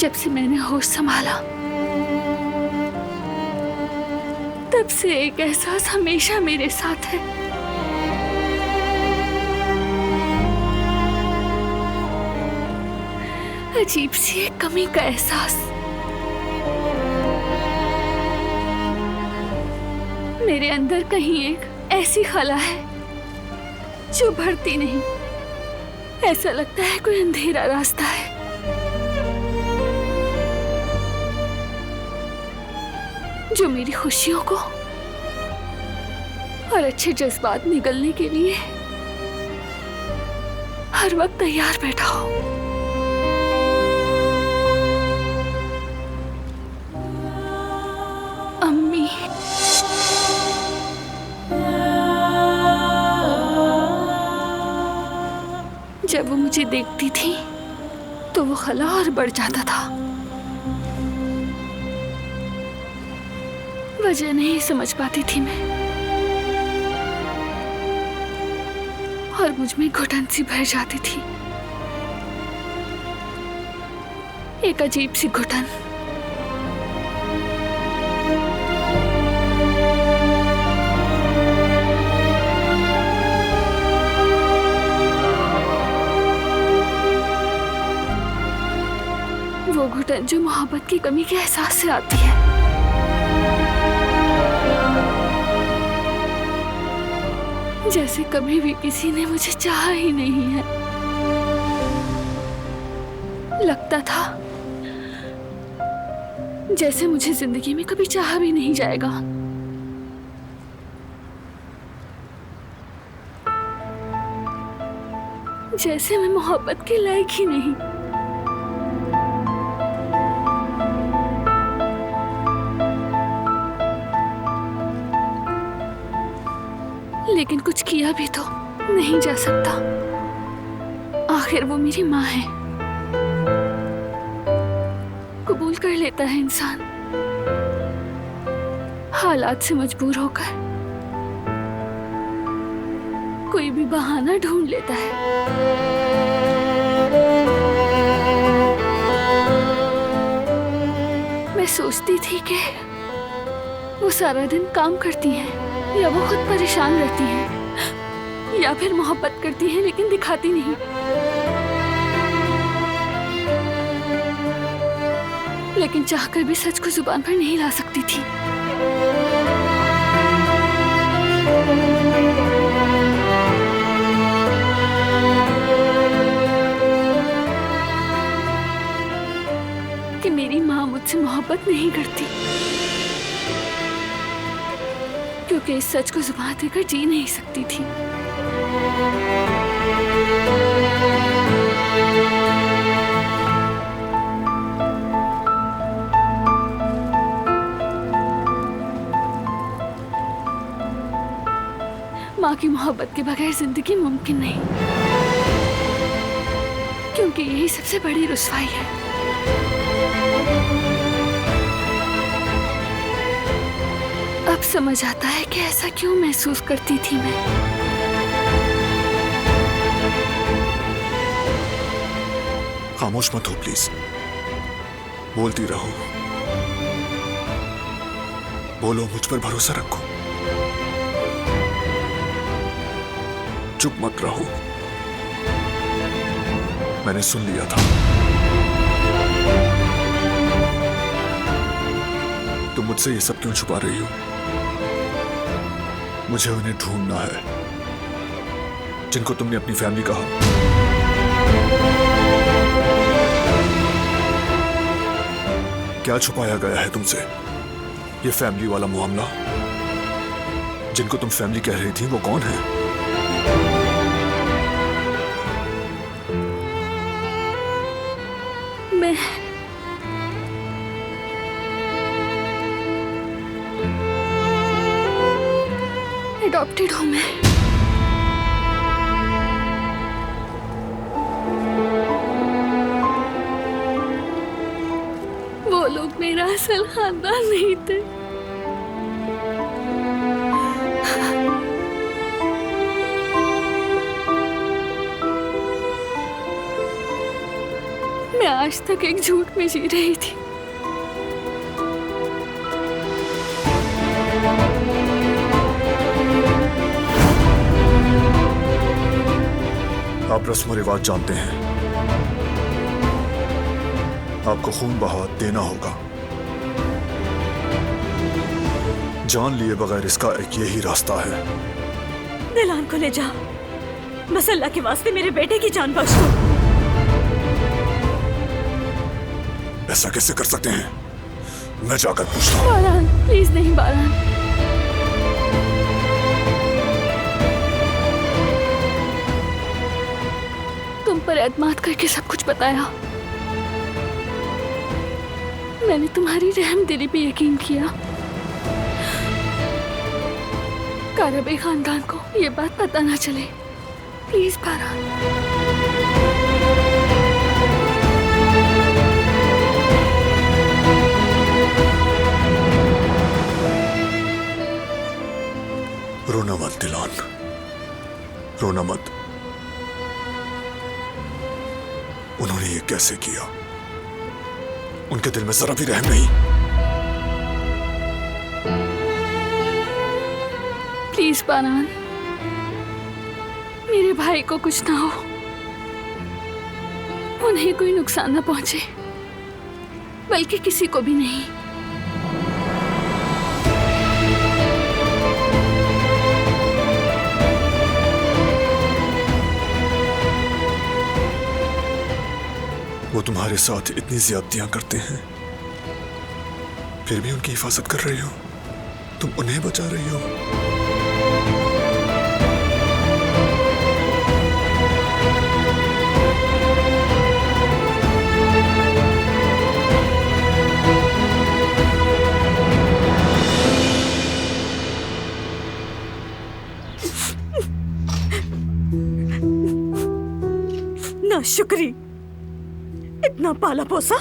जब से मैंने होश संभाला तब से एक एहसास हमेशा मेरे साथ है। अजीब सी एक कमी का एहसास। मेरे अंदर कहीं एक ऐसी खला है जो भरती नहीं। ऐसा लगता है कोई अंधेरा रास्ता है। जो मेरी खुशियों को और अच्छे जज्बात निगलने के लिए हर वक्त तैयार बैठा हो। अम्मी, जब वो मुझे देखती थी तो वो खला और बढ़ जाता था। वजह नहीं समझ पाती थी मैं, और मुझ में घुटन सी भर जाती थी। एक अजीब सी घुटन। वो घुटन जो मोहब्बत की कमी के एहसास से आती है। जैसे कभी भी किसी ने मुझे चाहा ही नहीं है। लगता था जैसे मुझे जिंदगी में कभी चाहा भी नहीं जाएगा। जैसे मैं मोहब्बत के लायक ही नहीं। लेकिन कुछ किया भी तो नहीं जा सकता। आखिर वो मेरी माँ है। कबूल कर लेता है इंसान हालात से मजबूर होकर। कोई भी बहाना ढूंढ लेता है। मैं सोचती थी कि वो सारा दिन काम करती हैं, या वो खुद परेशान रहती हैं, या फिर मोहब्बत करती हैं लेकिन दिखाती नहीं। लेकिन चाहकर भी सच को जुबान पर नहीं ला सकती थी। कि मेरी माँ मुझसे मोहब्बत नहीं करती, क्योंकि इस सच को जुबान देकर जी नहीं सकती थी। माँ की मोहब्बत के बगैर जिंदगी मुमकिन नहीं, क्योंकि यही सबसे बड़ी रुसवाई है। अब समझ आता है कि ऐसा क्यों महसूस करती थी मैं। खामोश मत हो प्लीज, बोलती रहो। बोलो, मुझ पर भरोसा रखो। चुप मत रहो। मैंने सुन लिया था। तुम मुझसे ये सब क्यों छुपा रही हो? मुझे उन्हें ढूंढना है जिनको तुमने अपनी फैमिली कहा। क्या छुपाया गया है तुमसे? ये फैमिली वाला मामला, जिनको तुम फैमिली कह रही थी, वो कौन है? मैं एडॉप्टेड हूं। मैं वो लोग मेरा असल खानदान नहीं थे। मैं आज तक एक झूठ में जी रही थी। आप रस्म रिवाज जानते हैं, आपको खून बहा देना होगा। जान लिए बगैर इसका एक यही रास्ता है। दिलान को ले जाओ, बस अल्लाह के वास्ते मेरे बेटे की जान बख्श दो। ऐसा कैसे कर सकते हैं? मैं जाकर पूछता हूँ। बारान, प्लीज नहीं बारान। तुम पर एतमाद करके सब कुछ बताया। मैंने तुम्हारी रहमदिली पे यकीन किया। कारबे खानदान को ये बात पता ना चले, प्लीज बारान। रोना मत दिलान, रोना मत। उन्होंने ये कैसे किया? उनके दिल में जरा भी रहम नहीं। प्लीज बारान, मेरे भाई को कुछ ना हो, उन्हें कोई नुकसान ना पहुंचे, बल्कि किसी को भी नहीं। वो तुम्हारे साथ इतनी ज्यादतियां करते हैं, फिर भी उनकी हिफाजत कर रही हो। तुम उन्हें बचा रही हो। ना शुक्री, इतना पाला पोसा,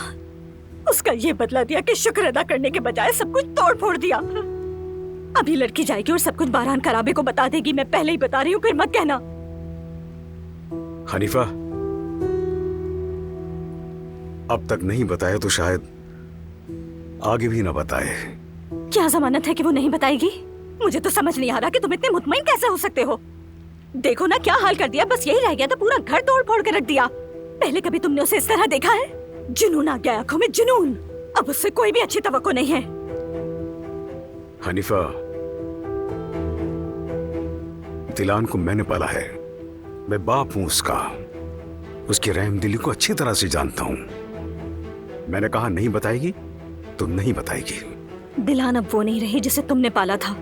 उसका ये बदला दिया कि शुक्र अदा करने के बजाय सब कुछ तोड़ फोड़ दिया। अभी लड़की जाएगी और सब कुछ बारान कराबे को बता देगी। मैं पहले ही बता रही हूँ, फिर मत कहना। हनीफा, अब तक नहीं बताया तो शायद आगे भी ना बताए। क्या जमानत है कि वो नहीं बताएगी? मुझे तो समझ नहीं आ रहा कि तुम इतने मुतमईन कैसे हो सकते हो। देखो ना क्या हाल कर दिया, बस यही रह गया था, पूरा घर तोड़ फोड़ कर रख दिया। पहले कभी तुमने उसे इस तरह देखा है? जुनून आ गया आंखों में, जुनून। अब उससे कोई भी अच्छी तवक्को नहीं है। हनीफा, दिलान को मैंने पाला है, मैं बाप हूं उसका। उसकी रहमदिली को अच्छी तरह से जानता हूं। मैंने कहा नहीं बताएगी तो नहीं बताएगी। दिलान अब वो नहीं रही जिसे तुमने पाला था।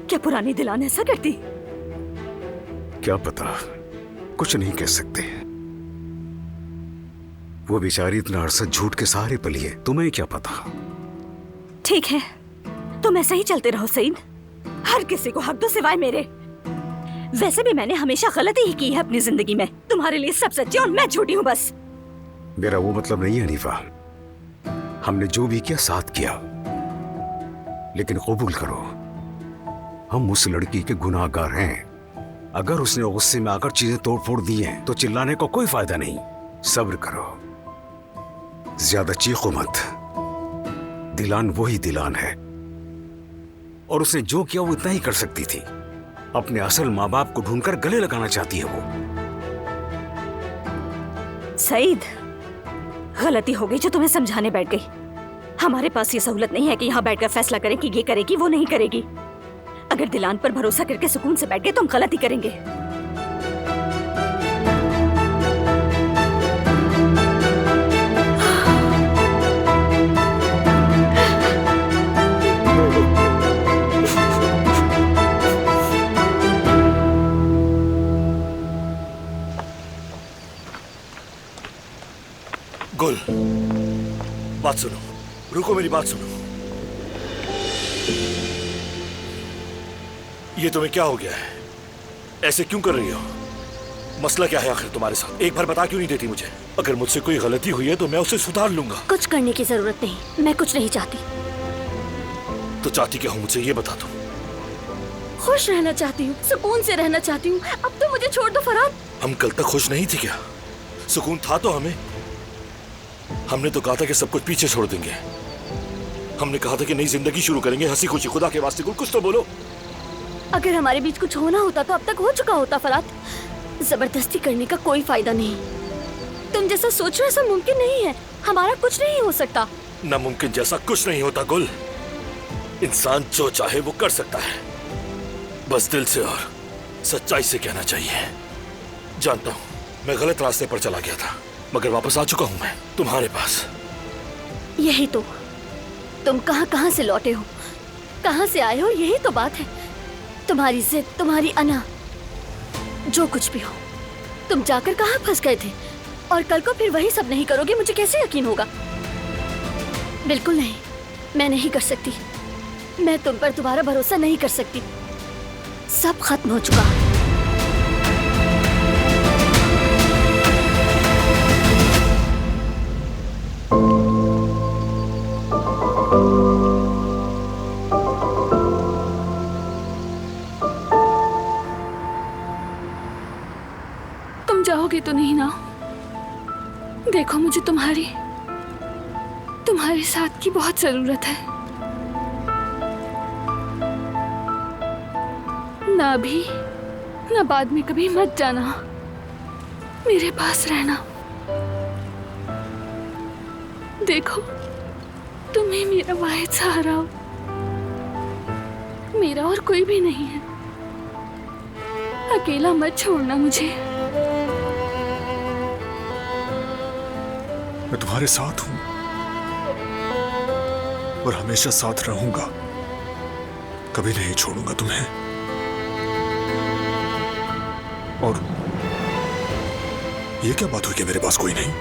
क्या पुरानी दिलान ऐसा करती? क्या पता, कुछ नहीं कह सकते। वो बेचारी इतना अरसा झूठ के सहारे पली है, तुम्हें क्या पता। ठीक है, तुम ऐसे ही चलते रहो सईद। हर किसी को हक दो सिवाय मेरे। वैसे भी मैंने हमेशा गलती ही की है अपनी जिंदगी में। तुम्हारे लिए सब सच्चे और मैं झूठी हूँ बस। मेरा वो मतलब नहीं है हनीफा। हमने जो भी किया साथ किया, लेकिन कबूल करो हम उस लड़की के गुनाहगार हैं। अगर उसने गुस्से में आकर चीजें तोड़ फोड़ दी हैं तो चिल्लाने का कोई फायदा नहीं। सब्र करो, ज्यादा चीखो मत। दिलान वही दिलान है और उसने जो किया वो इतना ही कर सकती थी। अपने असल माँ बाप को ढूंढकर गले लगाना चाहती है वो। सईद, गलती हो गई जो तुम्हें समझाने बैठ गई। हमारे पास ये सहूलत नहीं है कि यहाँ बैठकर फैसला करें कि ये करेगी वो नहीं करेगी। अगर दिलान पर भरोसा करके सुकून से बैठ गए तो हम गलती करेंगे। गुल, बात सुनो, रुको, मेरी बात सुनो। ये तुम्हें क्या हो गया है? ऐसे क्यों कर रही हो? मसला क्या है आखिर तुम्हारे साथ? एक बार बता क्यों नहीं देती मुझे? अगर मुझसे कोई गलती हुई है तो मैं उसे सुधार लूंगा। कुछ करने की जरूरत नहीं, मैं कुछ नहीं चाहती। तो चाहती क्या हो मुझे ये बता दो। खुश रहना चाहती हूँ, सुकून से रहना चाहती हूँ। अब तो मुझे छोड़ दो फरहाद। हम कल तक खुश नहीं थे क्या? सुकून था तो हमें। हमने तो कहा था कि सब कुछ पीछे छोड़ देंगे। हमने कहा था कि नई जिंदगी शुरू करेंगे, हंसी खुशी। खुदा के वास्ते कुछ तो बोलो। अगर हमारे बीच कुछ होना होता तो अब तक हो चुका होता फरात। जबरदस्ती करने का कोई फायदा नहीं। तुम जैसा सोच रहे हो ऐसा मुमकिन नहीं है। हमारा कुछ नहीं हो सकता। नामुमकिन जैसा कुछ नहीं होता गुल। इंसान जो चाहे वो कर सकता है, बस दिल से और सच्चाई से कहना चाहिए। जानता हूँ मैं गलत रास्ते पर चला गया था, मगर वापस आ चुका हूँ मैं तुम्हारे पास। यही तो, तुम कहाँ कहाँ से लौटे हो, कहाँ से आए हो, यही तो बात है। तुम्हारी जिद, तुम्हारी अना, जो कुछ भी हो, तुम जाकर कहाँ फंस गए थे और कल को फिर वही सब नहीं करोगे, मुझे कैसे यकीन होगा। बिल्कुल नहीं, मैं नहीं कर सकती। मैं तुम पर दोबारा भरोसा नहीं कर सकती। सब खत्म हो चुका। तुम जाओगे तो नहीं ना? देखो मुझे तुम्हारे साथ की बहुत जरूरत है। ना अभी ना बाद में कभी मत जाना, मेरे पास रहना। देखो तुम ही मेरा वाहिद सहारा हो, मेरा और कोई भी नहीं है। अकेला मत छोड़ना मुझे। मैं तुम्हारे साथ हूं और हमेशा साथ रहूंगा। कभी नहीं छोड़ूंगा तुम्हें। और ये क्या बात हुई कि मेरे पास कोई नहीं?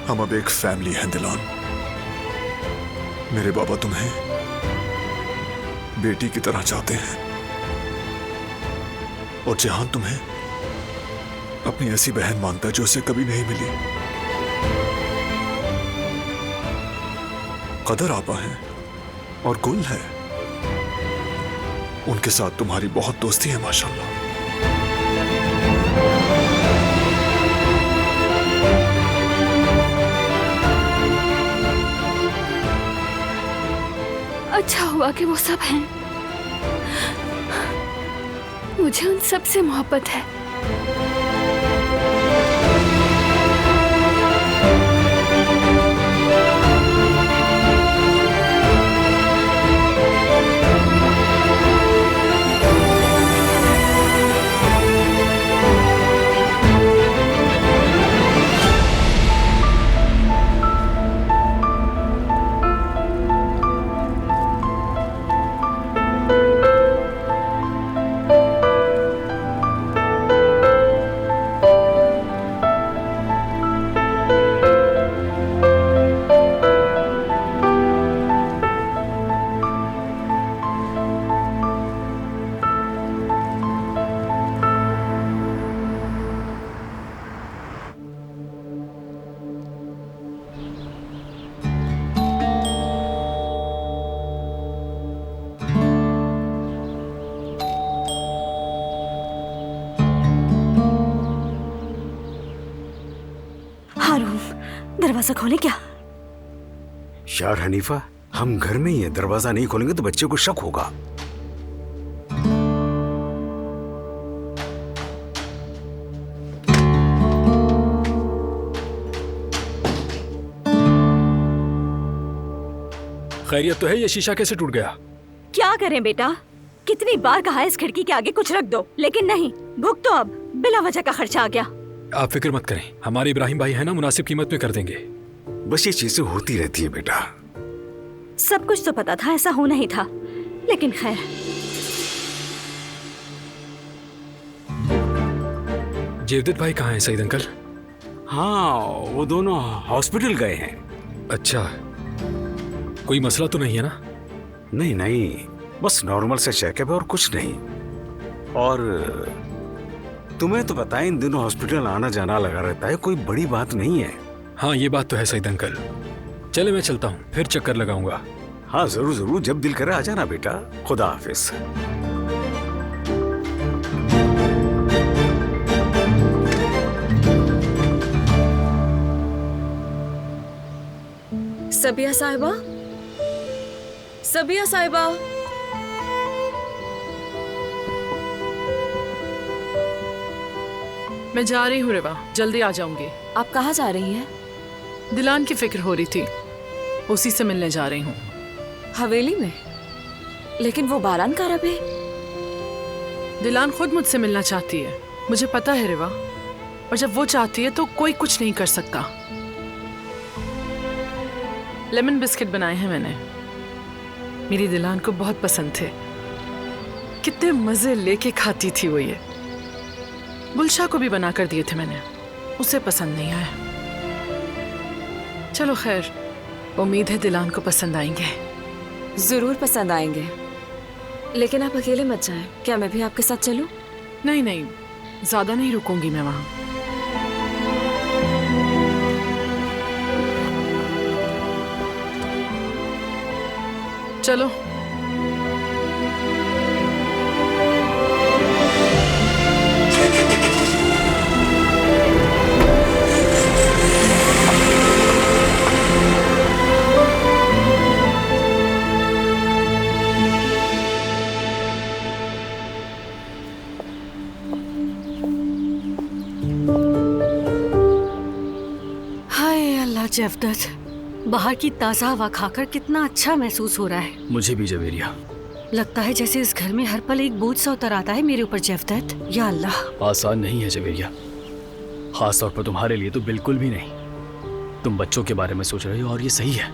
हम अब एक फैमिली हैं दिलान। मेरे बाबा तुम्हें बेटी की तरह चाहते हैं और जहां तुम्हें अपनी ऐसी बहन मानता है जो उसे कभी नहीं मिली। कदर आपा है और गुल है, उनके साथ तुम्हारी बहुत दोस्ती है माशाल्लाह। अच्छा हुआ कि वो सब हैं। मुझे उन सब से मोहब्बत है। दरवाजा खोले क्या? यार हनीफा, हम घर में ही है, दरवाजा नहीं खोलेंगे तो बच्चे को शक होगा। खैरियत तो है? ये शीशा कैसे टूट गया? क्या करें बेटा, कितनी बार कहा इस खिड़की के आगे कुछ रख दो, लेकिन नहीं, भुग तो अब बिला वजह का खर्चा आ गया। आप फिक्र मत करें, हमारे इब्राहिम भाई है ना, मुनासिब कीमत में कर देंगे। बस ये चीजें होती रहती है बेटा। सब कुछ तो पता था ऐसा होना ही था, लेकिन खैर। जेवदत भाई कहाँ हैं सईद अंकल? हाँ, वो दोनों हॉस्पिटल गए हैं। अच्छा, कोई मसला तो नहीं है ना? नहीं नहीं, बस नॉर्मल से चेकअप है और कुछ नहीं। और तुम्हें तो पता है इन दिनों हॉस्पिटल आना जाना लगा रहता है, कोई बड़ी बात नहीं है। हाँ ये बात तो है सईद अंकल। चले मैं चलता हूँ, फिर चक्कर लगाऊंगा। हाँ जरूर जरूर, जब दिल करे आ जाना बेटा। खुदा हाफिज। सबिया साहिबा, सबिया साहिबा। मैं जा रही हूँ रिवा, जल्दी आ जाऊंगी। आप कहाँ जा रही हैं? दिलान की फिक्र हो रही थी, उसी से मिलने जा रही हूँ। हवेली में? लेकिन वो बारान का रब है। दिलान खुद मुझसे मिलना चाहती है, मुझे पता है रिवा, और जब वो चाहती है तो कोई कुछ नहीं कर सकता। लेमन बिस्किट बनाए हैं मैंने, मेरी दिलान को बहुत पसंद थे। कितने मजे लेके खाती थी वो ये। गुलशा को भी बना कर दिए थे मैंने, उसे पसंद नहीं आया। चलो खैर, उम्मीद है दिलान को पसंद आएंगे। जरूर पसंद आएंगे, लेकिन आप अकेले मत जाएं। क्या मैं भी आपके साथ चलूं? नहीं नहीं, ज्यादा नहीं रुकूंगी मैं वहां। चलो। जवदत, बाहर की ताज़ा हवा खाकर कितना अच्छा महसूस हो रहा है। मुझे भी जवेरिया। लगता है जैसे इस घर में हर पल एक बोझ सा उतर आता है मेरे ऊपर जवदत। या अल्लाह। आसान नहीं है जवेरिया, खास तौर पर तुम्हारे लिए तो बिल्कुल भी नहीं। तुम बच्चों के बारे में सोच रहे हो और ये सही है,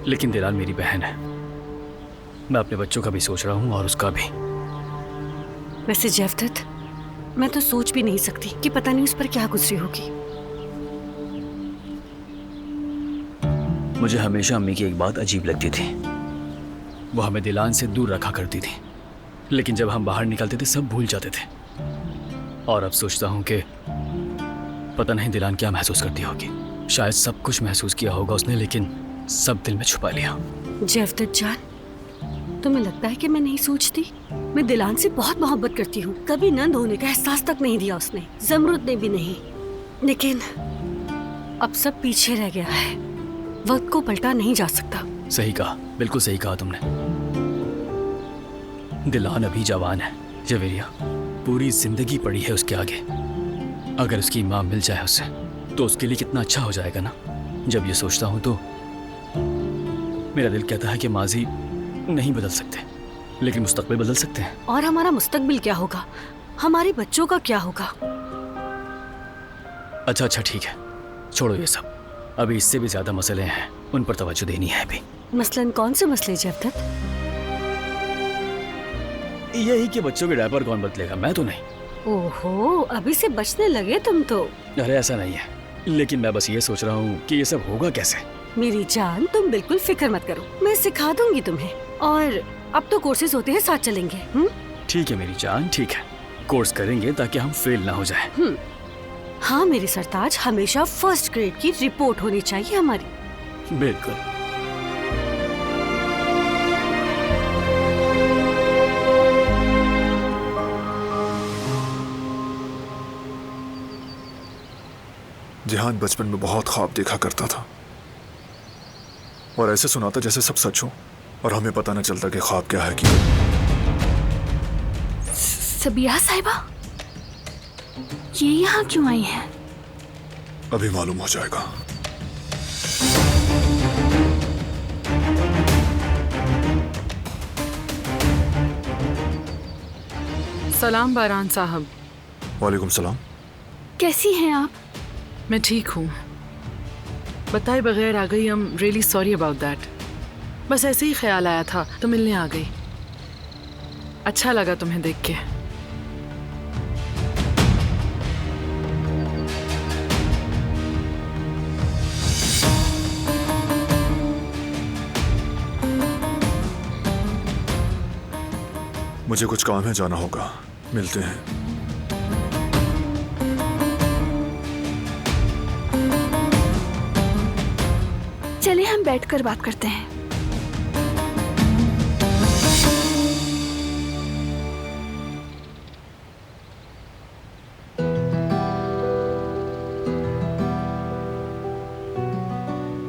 लेकिन दिलान मेरी बहन है। मैं अपने बच्चों का भी सोच रहा हूँ और उसका भी। वैसे जवदत, मैं तो सोच भी नहीं सकती कि पता नहीं उस पर क्या गुजरी होगी। मुझे हमेशा अम्मी की एक बात अजीब लगती थी, वो हमें दिलान से दूर रखा करती थी, लेकिन जब हम बाहर निकलते थे सब भूल जाते थे। और अब सोचता हूँ कि पता नहीं दिलान क्या महसूस करती होगी। शायद सब कुछ महसूस किया होगा उसने, लेकिन सब दिल में छुपा लिया। जवदत जान, तुम्हें लगता है कि मैं नहीं सोचती? मैं दिलान से बहुत मोहब्बत करती हूँ। कभी नंद होने का एहसास तक नहीं दिया उसने, जमरुद ने भी नहीं। लेकिन अब सब पीछे रह गया है, वक्त को पलटा नहीं जा सकता। सही कहा, बिल्कुल सही कहा तुमने। दिलान अभी जवान है जवेरिया, पूरी जिंदगी पड़ी है उसके आगे। अगर उसकी माँ मिल जाए उससे तो उसके लिए कितना अच्छा हो जाएगा ना। जब ये सोचता हूँ तो मेरा दिल कहता है कि माजी नहीं बदल सकते, लेकिन मुस्तकबिल बदल सकते हैं। और हमारा मुस्तकबिल क्या होगा? हमारे बच्चों का क्या होगा? अच्छा ठीक है, छोड़ो ये सब। अभी इससे भी ज्यादा मसले हैं, उन पर तवज्जो देनी है अभी। मसलन कौन से मसले जवदत? यही कि बच्चों के डायपर कौन बदलेगा, मैं तो नहीं। ओहो, अभी से बचने लगे तुम तो। अरे ऐसा नहीं है, लेकिन मैं बस ये सोच रहा हूँ कि ये सब होगा कैसे। मेरी जान, तुम बिल्कुल फिक्र मत करो, मैं सिखा दूंगी तुम्हें। और अब तो कोर्सेज होते हैं, साथ चलेंगे। ठीक है मेरी जान, ठीक है, कोर्स करेंगे ताकि हम फेल ना हो जाए। हाँ मेरी सरताज, हमेशा फर्स्ट ग्रेड की रिपोर्ट होनी चाहिए हमारी। बिल्कुल। जिहान बचपन में बहुत ख्वाब देखा करता था और ऐसे सुनाता जैसे सब सच हो, और हमें पता न चलता कि ख्वाब क्या है। कि सबिया साहिबा, ये यहाँ क्यों आई हैं? अभी मालूम हो जाएगा। सलाम बारान साहब। वालेकुम सलाम। कैसी हैं आप? मैं ठीक हूँ, बताए बगैर आ गई। I'm really sorry about that। बस ऐसे ही ख्याल आया था तो मिलने आ गई। अच्छा लगा तुम्हें देख के। मुझे कुछ काम है, जाना होगा। मिलते हैं। चले हम बैठकर बात करते हैं।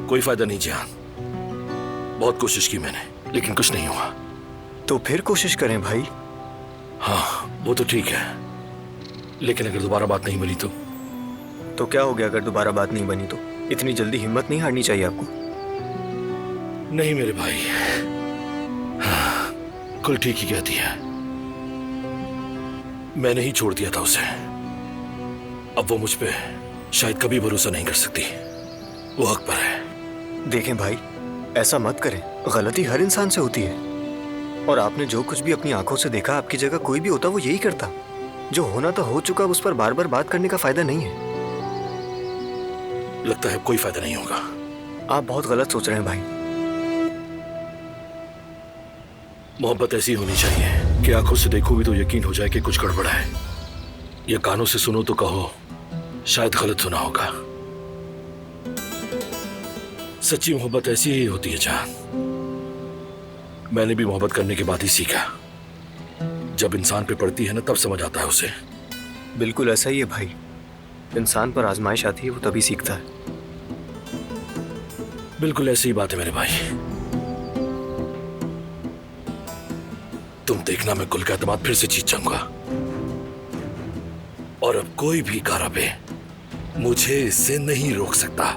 कोई फायदा नहीं जिहान। बहुत कोशिश की मैंने, लेकिन कुछ नहीं हुआ। तो फिर कोशिश करें भाई। हाँ वो तो ठीक है, लेकिन अगर दोबारा बात नहीं बनी तो क्या हो गया अगर दोबारा बात नहीं बनी तो? इतनी जल्दी हिम्मत नहीं हारनी चाहिए आपको। नहीं मेरे भाई, हाँ, कुल ठीक ही कहती है। मैंने ही छोड़ दिया था उसे। अब वो मुझ पे शायद कभी भरोसा नहीं कर सकती। वो हक पर है। देखें भाई, ऐसा मत करें। गलती हर इंसान से होती है, और आपने जो कुछ भी अपनी आंखों से देखा, आपकी जगह कोई भी होता वो यही करता। जो होना तो हो चुका, उस पर बार बार बात करने का फायदा नहीं है। लगता है कोई फायदा नहीं होगा। आप बहुत गलत सोच रहे हैं भाई। मोहब्बत ऐसी होनी चाहिए कि आंखों से देखो भी तो यकीन हो जाए कि कुछ गड़बड़ है, या कानों से सुनो तो कहो शायद गलत सुना होगा। सच्ची मोहब्बत ऐसी ही होती है जान। मैंने भी मोहब्बत करने के बाद ही सीखा। जब इंसान पे पड़ती है ना, तब समझ आता है उसे। बिल्कुल ऐसा ही है भाई। इंसान पर आजमाइश आती है, वो तभी सीखता है। बिल्कुल ऐसी ही बात है मेरे भाई। तुम देखना, मैं गुल का एतमाद फिर से जीत जाऊंगा, और अब कोई भी कारबे मुझे इससे नहीं रोक सकता।